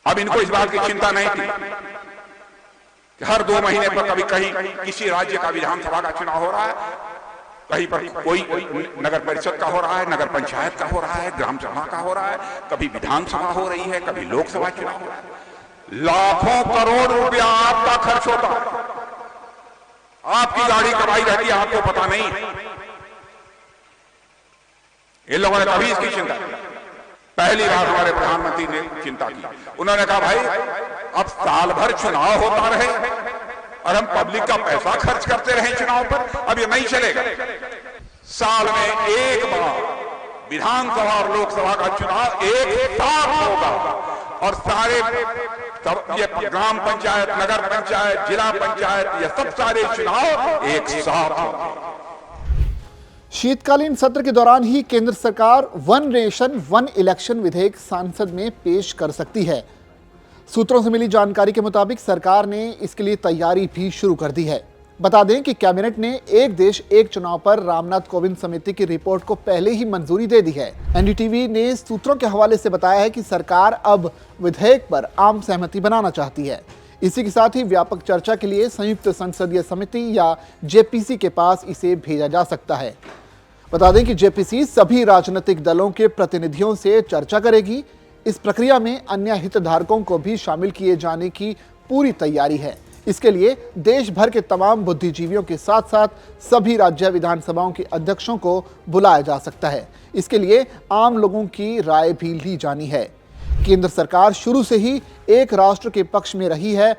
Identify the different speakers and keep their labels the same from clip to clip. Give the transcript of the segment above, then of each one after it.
Speaker 1: अब इनको इस बात की चिंता नहीं थी कि हर 2 महीने पर कभी कहीं किसी राज्य का विधानसभा का चुनाव हो रहा है, कहीं पर कोई नगर परिषद का हो रहा है, नगर पंचायत का हो रहा है, ग्राम सभा का हो रहा है, कभी विधानसभा हो रही है, कभी लोकसभा चुनाव हो रहा है। लाखों करोड़ रुपया आपका खर्च होता है, आपकी गाड़ी कब आई रहती है आपको पता नहीं। इन लोगों ने कभी इसकी चिंता की। पहली बार हमारे प्रधानमंत्री ने चिंता की। उन्होंने कहा भाई अब साल भर चुनाव होता रहे और हम पब्लिक का पैसा खर्च करते रहे चुनाव पर, अब ये नहीं चलेगा। साल में एक बार विधानसभा और लोकसभा का चुनाव एक साथ होगा और सारे ये ग्राम पंचायत, नगर पंचायत, जिला पंचायत, ये सब सारे चुनाव एक साथ होंगे।
Speaker 2: शीतकालीन सत्र के दौरान ही केंद्र सरकार वन नेशन वन इलेक्शन विधेयक संसद में पेश कर सकती है। सूत्रों से मिली जानकारी के मुताबिक सरकार ने इसके लिए तैयारी भी शुरू कर दी है। बता दें कि कैबिनेट ने एक देश एक चुनाव पर रामनाथ कोविंद समिति की रिपोर्ट को पहले ही मंजूरी दे दी है। एनडीटीवी ने सूत्रों के हवाले से बताया है कि सरकार अब विधेयक पर आम सहमति बनाना चाहती है। इसी के साथ ही व्यापक चर्चा के लिए संयुक्त संसदीय समिति या जेपीसी के पास इसे भेजा जा सकता है। बता दें कि जेपीसी सभी राजनीतिक दलों के प्रतिनिधियों से चर्चा करेगी। इस प्रक्रिया में अन्य हितधारकों को भी शामिल किए जाने की पूरी तैयारी है। इसके लिए देश भर के तमाम बुद्धिजीवियों के साथ साथ सभी राज्य विधानसभाओं के अध्यक्षों को बुलाया जा सकता है। इसके लिए आम लोगों की राय भी ली जानी है। केंद्र सरकार शुरू से ही एक राष्ट्र के पक्ष में रही है।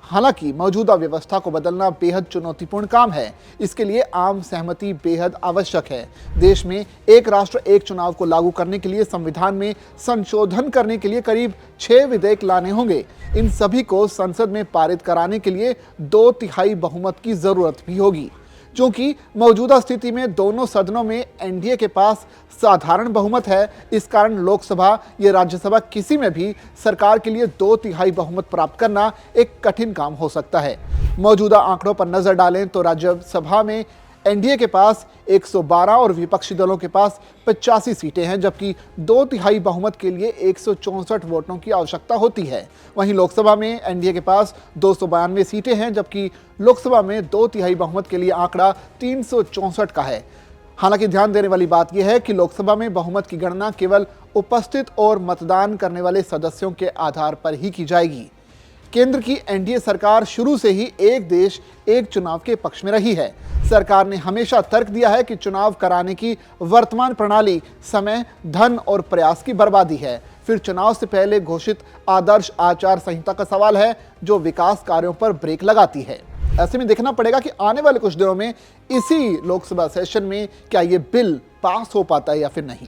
Speaker 2: हालांकि मौजूदा व्यवस्था को बदलना बेहद चुनौतीपूर्ण काम है। इसके लिए आम सहमति बेहद आवश्यक है। देश में एक राष्ट्र एक चुनाव को लागू करने के लिए संविधान में संशोधन करने के लिए करीब 6 विधेयक लाने होंगे। इन सभी को संसद में पारित कराने के लिए 2/3 बहुमत की जरूरत भी होगी। क्योंकि मौजूदा स्थिति में दोनों सदनों में एनडीए के पास साधारण बहुमत है, इस कारण लोकसभा या राज्यसभा किसी में भी सरकार के लिए 2/3 बहुमत प्राप्त करना एक कठिन काम हो सकता है। मौजूदा आंकड़ों पर नजर डालें तो राज्यसभा में एनडीए के पास 112 और विपक्षी दलों के पास 85 सीटें हैं, जबकि 2/3 बहुमत के लिए 164 वोटों की आवश्यकता होती है। वहीं लोकसभा में एनडीए के पास 292 सीटें हैं, जबकि लोकसभा में 2/3 बहुमत के लिए आंकड़ा 364 का है। हालांकि ध्यान देने वाली बात यह है कि लोकसभा में बहुमत की गणना केवल उपस्थित और मतदान करने वाले सदस्यों के आधार पर ही की जाएगी। केंद्र की एनडीए सरकार शुरू से ही एक देश एक चुनाव के पक्ष में रही है। सरकार ने हमेशा तर्क दिया है कि चुनाव कराने की वर्तमान प्रणाली समय, धन और प्रयास की बर्बादी है। फिर चुनाव से पहले घोषित आदर्श आचार संहिता का सवाल है, जो विकास कार्यों पर ब्रेक लगाती है। ऐसे में देखना पड़ेगा कि आने वाले कुछ दिनों में इसी लोकसभा सेशन में क्या ये बिल पास हो पाता है या फिर नहीं।